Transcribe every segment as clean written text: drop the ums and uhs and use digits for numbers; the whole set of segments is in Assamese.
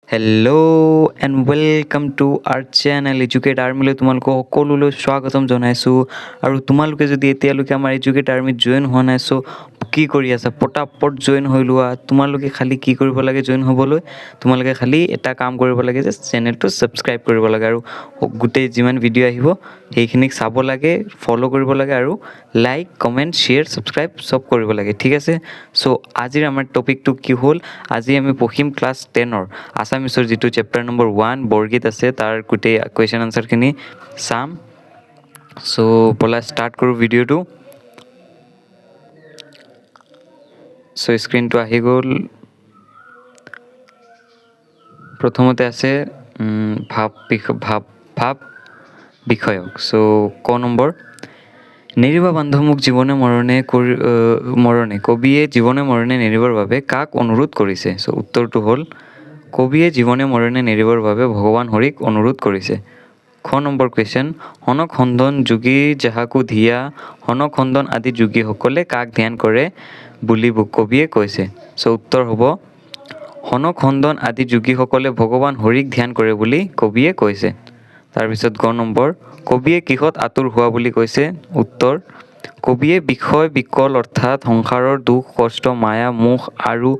Hello' and welcome to our channel educate আৰ্মিলৈ তোমালোকক সকলোলৈ স্বাগতম জনাইছোঁ। আৰু তোমালোকে যদি এতিয়ালৈকে আমাৰ এডুকেট আৰ্মিত জইন হোৱা নাই চ' কি কৰি আছা, পটাপট জইন হৈ লোৱা। তোমালোকে খালি কি কৰিব লাগে জইন হ'বলৈ, তোমালোকে খালি এটা কাম কৰিব লাগে যে চেনেলটো ছাবস্ক্ৰাইব কৰিব লাগে আৰু গোটেই যিমান ভিডিঅ' আহিব সেইখিনিক চাব লাগে, ফ'ল' কৰিব লাগে আৰু লাইক কমেণ্ট শ্বেয়াৰ ছাবস্ক্ৰাইব চব কৰিব লাগে, ঠিক আছে। চ' আজিৰ আমাৰ টপিকটো কি হ'ল, আজি আমি পঢ়িম ক্লাছ 10ৰ আছামিছৰ যিটো চেপ্টাৰ নম্বৰ 1 বৰগীত আছে তাৰ গোটেই কুৱেশ্যন আনচাৰখিনি চাম। চ' ব'লা ষ্টাৰ্ট কৰোঁ ভিডিঅ'টো। চ' স্ক্ৰীনটো আহি গ'ল। প্ৰথমতে আছে ভাৱ বিষয়ক। চ' নম্বৰ নেৰিবা বান্ধ মোক জীৱনে মৰণে কবিয়ে জীৱনে মৰণে নেৰিবৰ বাবে কাক অনুৰোধ কৰিছে। চ' উত্তৰটো হ'ল কবিয়ে জীৱনে মৰণে নেৰিবৰ বাবে ভগৱান হৰিক অনুৰোধ কৰিছে। নম্বৰ কুৱেশ্যন হনক সন্দন যোগী যাহাকো ধিয়া হনক সন্দন আদি যোগীসকলে কাক ধ্যান কৰে বুলি কবিয়ে কৈছে। চ' উত্তৰ হ'ব হনক সন্দন আদি যোগীসকলে ভগৱান হৰিক ধ্যান কৰে বুলি কবিয়ে কৈছে। তাৰপিছত নম্বৰ কবিয়ে কিহত আতুৰ হোৱা বুলি কৈছে। উত্তৰ কবিয়ে বিষয় বিকল অৰ্থাৎ সংসাৰৰ দুখ কষ্ট মায়া মোহ আৰু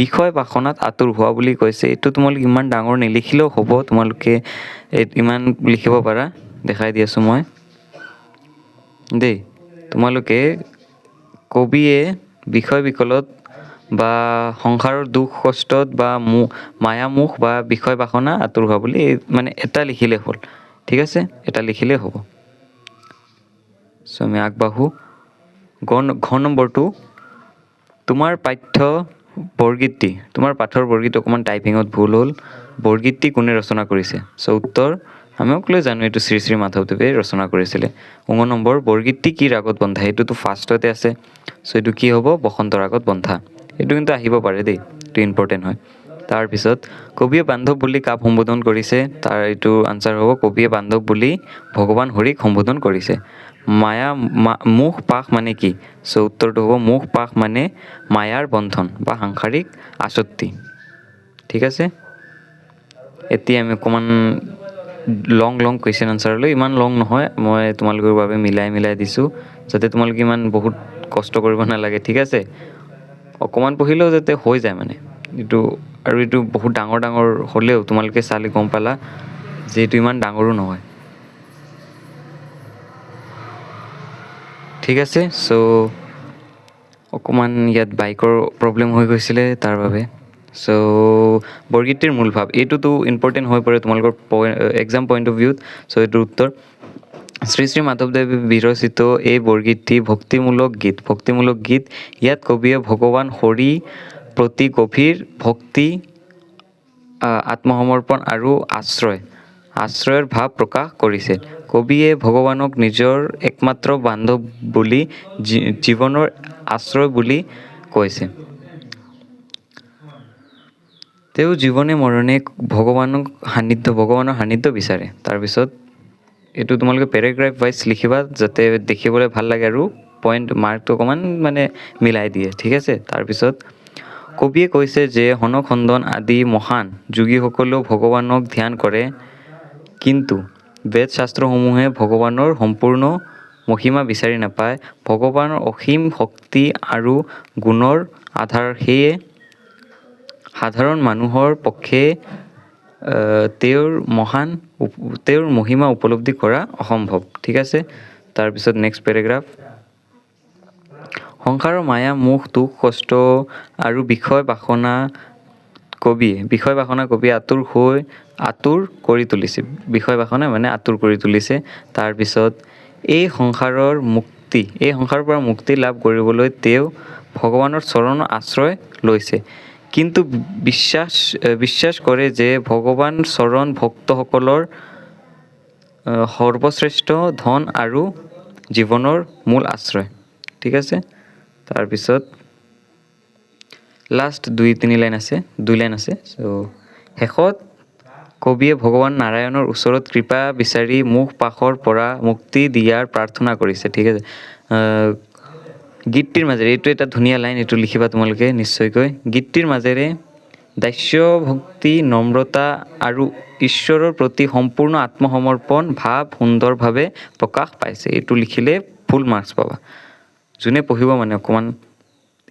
বিষয় বাসনাত আতুৰ হোৱা বুলি কৈছে। এইটো তোমালোকে ইমান ডাঙৰ নিলিখিলেও হ'ব, তোমালোকে ইমান লিখিব পাৰা, দেখাই দি আছোঁ মই দেই। তোমালোকে কবিয়ে বিষয় বিকলত বা সংসাৰৰ দুখ কষ্টত বা মায়া মোহ বা বিষয় বাসনা আঁতৰ হোৱা বুলি মানে এটা লিখিলেই হ'ল, ঠিক আছে, এটা লিখিলেই হ'ব। চ' আমি আগবাঢ়োঁ। নম্বৰটো তোমাৰ পাঠৰ বৰগীত অকণমান টাইপিঙত ভুল হ'ল। বৰগীতটি কোনে ৰচনা কৰিছে। চ' উত্তৰ আমি সকলোৱে জানো এইটো শ্ৰী শ্ৰী মাধৱদেৱে ৰচনা কৰিছিলে। নম্বৰ বৰগীতটি কি ৰাগত বন্ধা, এইটোতো ফাৰ্ষ্টতে আছে। চ' এইটো কি হ'ব, বসন্ত ৰাগত বন্ধা। এইটো কিন্তু আহিব পাৰে দেই, এইটো ইম্পৰ্টেণ্ট হয়। তাৰপিছত কবিয়ে বান্ধৱ বুলি কাক সম্বোধন কৰিছে, তাৰ এইটো আনচাৰ হ'ব কবিয়ে বান্ধৱ বুলি ভগৱান হৰিক সম্বোধন কৰিছে। মোহ পাশ মানে কি। চ' উত্তৰটো হ'ব মোহ পাশ মানে মায়াৰ বন্ধন বা সাংসাৰিক আসক্তি, ঠিক আছে। এতিয়া আমি অকণমান লং কুৱেশ্যন আনচাৰলৈ, ইমান লং নহয়, মই তোমালোকৰ বাবে মিলাই দিছোঁ যাতে তোমালোকে ইমান বহুত কষ্ট কৰিব নালাগে, ঠিক আছে। অকণমান পঢ়িলেও যাতে হৈ যায় মানে এইটো, আৰু এইটো বহুত ডাঙৰ হ'লেও তোমালোকে চালে গম পালা যে এইটো ইমান ডাঙৰো নহয়, ঠিক আছে। চ' অকণমান ইয়াত বাইকৰ প্ৰব্লেম হৈ গৈছিলে তাৰ বাবে। চ' বৰগীতটিৰ মূল ভাৱ, এইটোতো ইম্পৰ্টেণ্ট হৈ পৰে তোমালোকৰ এক্সাম পইণ্ট অফ ভিউত। চ' এইটোৰ উত্তৰ শ্ৰী শ্ৰী মাধৱদেৱে বিৰচিত এই বৰগীতটি ভক্তিমূলক গীত। ইয়াত কবিয়ে ভগৱান হৰি প্ৰতি গভীৰ ভক্তি, আত্মসমৰ্পণ আৰু আশ্ৰয়ৰ ভাৱ প্ৰকাশ কৰিছে। কবিয়ে ভগৱানক নিজৰ একমাত্ৰ বান্ধৱ বুলি, জীৱনৰ আশ্ৰয় বুলি কৈছে। তেওঁ জীৱনে মৰণে ভগৱানৰ সান্নিধ্য বিচাৰে। তাৰপিছত এইটো তোমালোকে পেৰেগ্ৰাফ ৱাইজ লিখিবা যাতে দেখিবলৈ ভাল লাগে আৰু মাৰ্কটো অকণমান মানে মিলাই দিয়ে, ঠিক আছে। তাৰপিছত কবিয়ে কৈছে যে হনক সন্দন আদি মহান যোগীসকলেও ভগৱানক ধ্যান কৰে, কিন্তু বেদ শাস্ত্ৰসমূহে ভগৱানৰ সম্পূৰ্ণ মহিমা বিচাৰি নাপায়। ভগৱানৰ অসীম শক্তি আৰু গুণৰ আধাৰ, সেয়ে সাধাৰণ মানুহৰ পক্ষে তেওঁৰ মহিমা উপলব্ধি কৰা অসম্ভৱ, ঠিক আছে। তাৰপিছত নেক্সট পেৰেগ্ৰাফ সংসাৰৰ মায়া মোহ দুখ কষ্ট আৰু বিষয় বাসনা কবিয়ে আতুৰ কৰি তুলিছে। বিষয় বাসনা মানে আতুৰ কৰি তুলিছে। তাৰপিছত এই সংসাৰৰ পৰা মুক্তি লাভ কৰিবলৈ তেওঁ ভগৱানৰ চৰণৰ আশ্ৰয় লৈছে, কিন্তু বিশ্বাস কৰে যে ভগৱান চৰণ ভক্তসকলৰ সৰ্বশ্ৰেষ্ঠ ধন আৰু জীৱনৰ মূল আশ্ৰয়, ঠিক আছে। তাৰপিছত লাষ্ট দুই লাইন আছে। চ' শেষত কবিয়ে ভগৱান নাৰায়ণৰ ওচৰত কৃপা বিচাৰি মোহ পাশৰ পৰা মুক্তি দিয়াৰ প্ৰাৰ্থনা কৰিছে, ঠিক আছে। গীতটিৰ মাজেৰে, এইটো এটা ধুনীয়া লাইন, এইটো লিখিবা তোমালোকে নিশ্চয়কৈ। গীতটিৰ মাজেৰে দাস্য ভক্তি, নম্ৰতা আৰু ঈশ্বৰৰ প্ৰতি সম্পূৰ্ণ আত্মসমৰ্পণ ভাৱ সুন্দৰভাৱে প্ৰকাশ পাইছে। এইটো লিখিলে ফুল মাৰ্কছ পাবা। যোনে পঢ়িব মানে অকণমান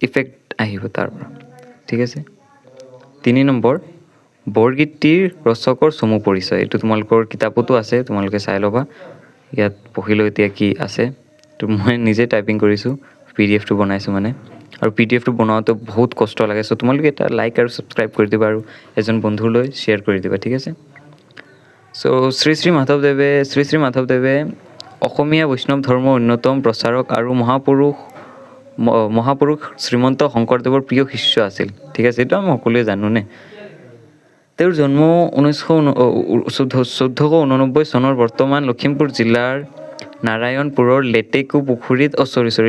ইফেক্ট আহিব তাৰ পৰা। ঠিক আছে। 3 নম্বৰ, বৰগীতটিৰ ৰচকৰ চমু পৰিচয়। এইটো তোমালোকৰ কিতাপতো আছে, তোমালোকে চাই ল'বা। ইয়াত পঢ়িলোঁ এতিয়া কি আছে। তো মই নিজে টাইপিং কৰিছোঁ, PDF-টো বনাইছোঁ মানে। আৰু PDF-টো বনাওঁতে বহুত কষ্ট লাগে। চ' তোমালোকে এটা লাইক আৰু ছাবস্ক্ৰাইব কৰি দিবা আৰু এজন বন্ধুলৈ শ্বেয়াৰ কৰি দিবা। ঠিক আছে। চ' শ্ৰী শ্ৰী মাধৱদেৱে অসমীয়া বৈষ্ণৱ ধৰ্মৰ অন্যতম প্ৰচাৰক আৰু মহাপুৰুষ শ্ৰীমন্ত শংকৰদেৱৰ প্ৰিয় শিষ্য আছিল। ঠিক আছে, এইটো আমি সকলোৱে জানোনে। তেওঁৰ জন্ম 1489 চনৰ বৰ্তমান লখিমপুৰ জিলাৰ নাৰায়ণপুৰৰ লেটেকু পুখুৰীত,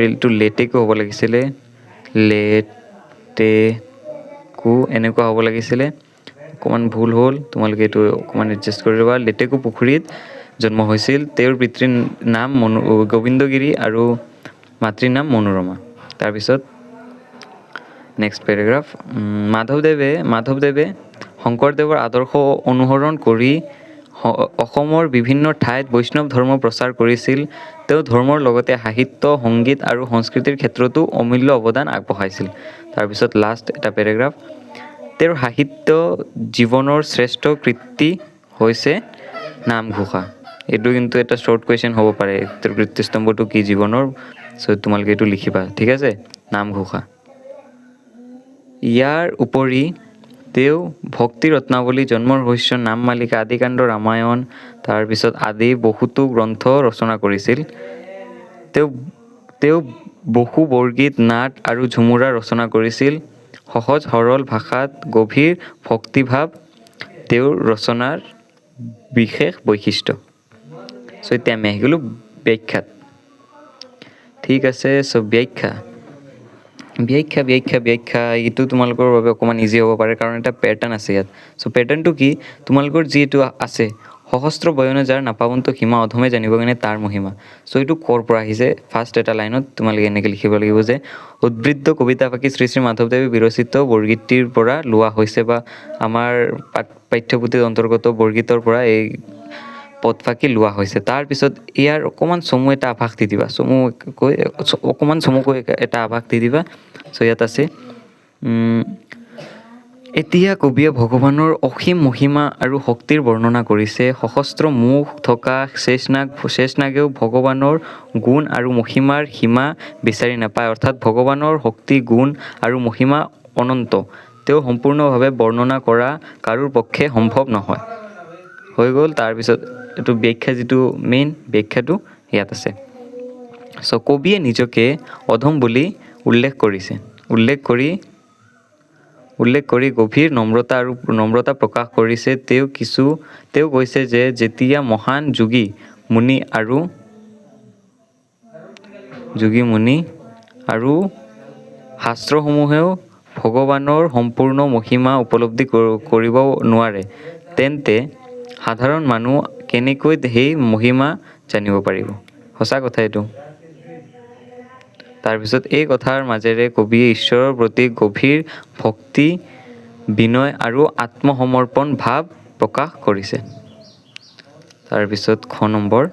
এইটো লেটেকু হ'ব লাগিছিলে, লেটেকু এনেকুৱা হ'ব লাগিছিলে, অকণমান ভুল হ'ল, তোমালোকে এইটো অকণমান এডজাষ্ট কৰি ল'বা। লেটেকু পুখুৰীত জন্ম হৈছিল। তেওঁৰ পিতৃৰ নাম গোবিন্দগিৰি আৰু মাতৃৰ নাম মনোৰমা। তাৰপিছত নেক্সট পেৰাগ্ৰাফ, মাধৱদেৱে শংকৰদেৱৰ আদৰ্শ অনুসৰণ কৰি অসমৰ বিভিন্ন ঠাইত বৈষ্ণৱ ধৰ্ম প্ৰচাৰ কৰিছিল। তেওঁ ধৰ্মৰ লগতে সাহিত্য, সংগীত আৰু সংস্কৃতিৰ ক্ষেত্ৰতো অমূল্য অৱদান আগবঢ়াইছিল। তাৰপিছত লাষ্ট এটা পেৰাগ্ৰাফ, তেওঁৰ সাহিত্য জীৱনৰ শ্ৰেষ্ঠ কৃতি হৈছে নামঘোষা। এইটো কিন্তু এটা শ্বৰ্ট কুৱেশ্যন হ'ব পাৰে, তেওঁৰ কীৰ্তিস্তম্ভটো কি জীৱনৰ। চ' তোমালোকে এইটো লিখিবা। ঠিক আছে, নামঘোষা। ইয়াৰ উপৰি তেওঁ ভক্তি ৰত্নাৱলী, জন্ম ৰহস্য, নাম মালিকা, আদিকাণ্ড, ৰামায়ণ, তাৰপিছত আদি বহুতো গ্ৰন্থ ৰচনা কৰিছিল। তেওঁ বহু বৰগীত, নাট আৰু ঝুমুৰা ৰচনা কৰিছিল। সহজ সৰল ভাষাত গভীৰ ভক্তিভাৱ তেওঁৰ ৰচনাৰ বিশেষ বৈশিষ্ট্য। চ' এতিয়া আমি আহি গ'লোঁ ব্যাখ্যাত। ঠিক আছে, চ' ব্যাখ্যা এইটো তোমালোকৰ বাবে অকণমান ইজি হ'ব পাৰে, কাৰণ এটা পেটাৰ্ণ আছে ইয়াত। চ' পেটাৰ্ণটো কি, তোমালোকৰ যিটো আছে, সহস্ৰ বয়নে যাৰ নাপাৱন্ত সীমা, অধমে জানিব কেনে তাৰ মহিমা। চ' এইটো ক'ৰ পৰা আহিছে, ফাৰ্ষ্ট এটা লাইনত তোমালোকে এনেকৈ লিখিব লাগিব যে উদ্বৃত্ত কবিতা ফাঁকি শ্ৰী শ্ৰী মাধৱদেৱে বিৰচিত বৰগীতটিৰ পৰা লোৱা হৈছে, বা আমাৰ পাঠ্যপুথিৰ অন্তৰ্গত বৰগীতৰ পৰা এই পদফাকি লোৱা হৈছে। তাৰপিছত ইয়াৰ অকণমান চমু এটা আভাস দি দিবা, চমুকৈ এটা আভাস দি দিবা। চ' ইয়াত আছে, এতিয়া কবিয়ে ভগৱানৰ অসীম মহিমা আৰু শক্তিৰ বৰ্ণনা কৰিছে। সহস্ৰ মুখ থকা শেষনাগেও ভগৱানৰ গুণ আৰু মহিমাৰ সীমা বিচাৰি নাপায়। অৰ্থাৎ ভগৱানৰ শক্তি, গুণ আৰু মহিমা অনন্ত। তেওঁ সম্পূৰ্ণভাৱে বৰ্ণনা কৰা কাৰোৰ পক্ষে সম্ভৱ নহয়। হৈ গ'ল। তাৰপিছত এইটো ব্যাখ্যা, যিটো মেইন ব্যাখ্যাটো ইয়াত আছে। চ' কবিয়ে নিজকে অধম বুলি উল্লেখ কৰি গভীৰ নম্ৰতা প্ৰকাশ কৰিছে। তেওঁ কৈছে যে যেতিয়া মহান যোগী মুনি আৰু শাস্ত্ৰসমূহেও ভগৱানৰ সম্পূৰ্ণ মহিমা উপলব্ধি কৰিব নোৱাৰে, তেন্তে সাধাৰণ মানুহ কেনেকৈ সেই মহিমা জানিব পাৰিব। সঁচা কথা এইটো। তাৰপিছত এই কথাৰ মাজেৰে কবিয়ে ঈশ্বৰৰ প্ৰতি গভীৰ ভক্তি, বিনয় আৰু আত্মসমৰ্পণ ভাৱ প্ৰকাশ কৰিছে। তাৰপিছত খ নম্বৰ,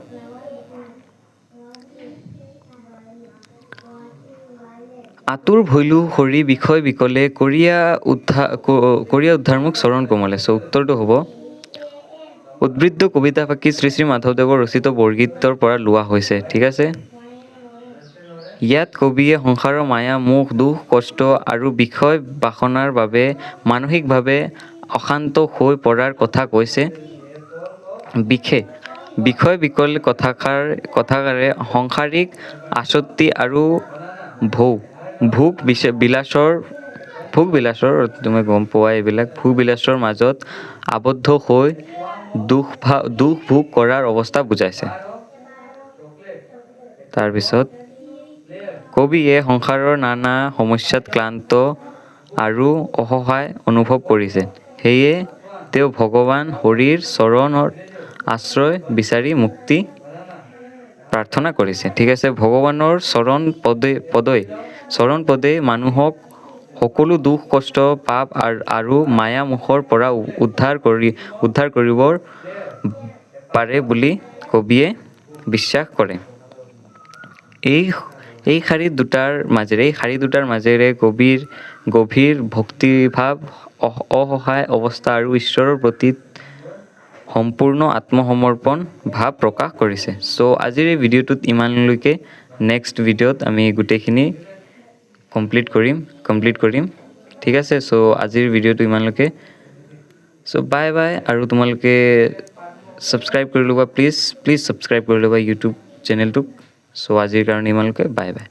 আতুৰ ভৈলু হৰি বিষয় বিকলে, কৰিয়া উদ্ধাৰমুখ চৰণ কোমলে। চ' উত্তৰটো হ'ব, উদ্বৃত্ত কবিতা ফাঁকি শ্ৰী শ্ৰী মাধৱদেৱৰ ৰচিত বৰগীতৰ পৰা লোৱা হৈছে। ঠিক আছে। ইয়াত কবিয়ে সংসাৰৰ মায়া, মোহ, দুখ, কষ্ট আৰু বিষয় বাসনাৰ বাবে মানসিকভাৱে অশান্ত হৈ পৰাৰ কথা কৈছে। বিষয় বিকল কথাকাৰে সংসাৰিক আসক্তি আৰু ভোগ বিলাসৰ তুমি গম পোৱা, এইবিলাক ভোগ বিলাসৰ মাজত আবদ্ধ হৈ দুখ ভোগ কৰাৰ অৱস্থা বুজাইছে। তাৰপিছত কবিয়ে সংসাৰৰ নানা সমস্যাত ক্লান্ত আৰু অসহায় অনুভৱ কৰিছে। সেয়ে তেওঁ ভগৱান হৰিৰ চৰণৰ আশ্ৰয় বিচাৰি মুক্তি প্ৰাৰ্থনা কৰিছে। ঠিক আছে। ভগৱানৰ চৰণ পদেই মানুহক সকলো দুখ কষ্ট পাপ আৰু মায়া মোহৰ পৰা উদ্ধাৰ কৰিবৰ পাৰে বুলি কবিয়ে বিশ্বাস কৰে। এই শাৰী দুটাৰ মাজেৰে কবিৰ গভীৰ ভক্তিভাৱ, অসহায় অৱস্থা আৰু ঈশ্বৰৰ প্ৰতি সম্পূৰ্ণ আত্মসমৰ্পণ ভাৱ প্ৰকাশ কৰিছে। চ' আজিৰ এই ভিডিঅ'টোত ইমানলৈকে। নেক্সট ভিডিঅ'ত আমি গোটেইখিনি কমপ্লিট কৰিম। ঠিক আছে, চ' আজিৰ ভিডিঅ'টো ইমানলৈকে। চ' বাই বাই। আৰু তোমালোকে ছাবস্ক্ৰাইব কৰি ল'বা প্লিজ ছাবস্ক্ৰাইব কৰি ল'বা ইউটিউব চেনেলটোক। চ' আজিৰ কাৰণে ইমানলৈকে, বাই বাই।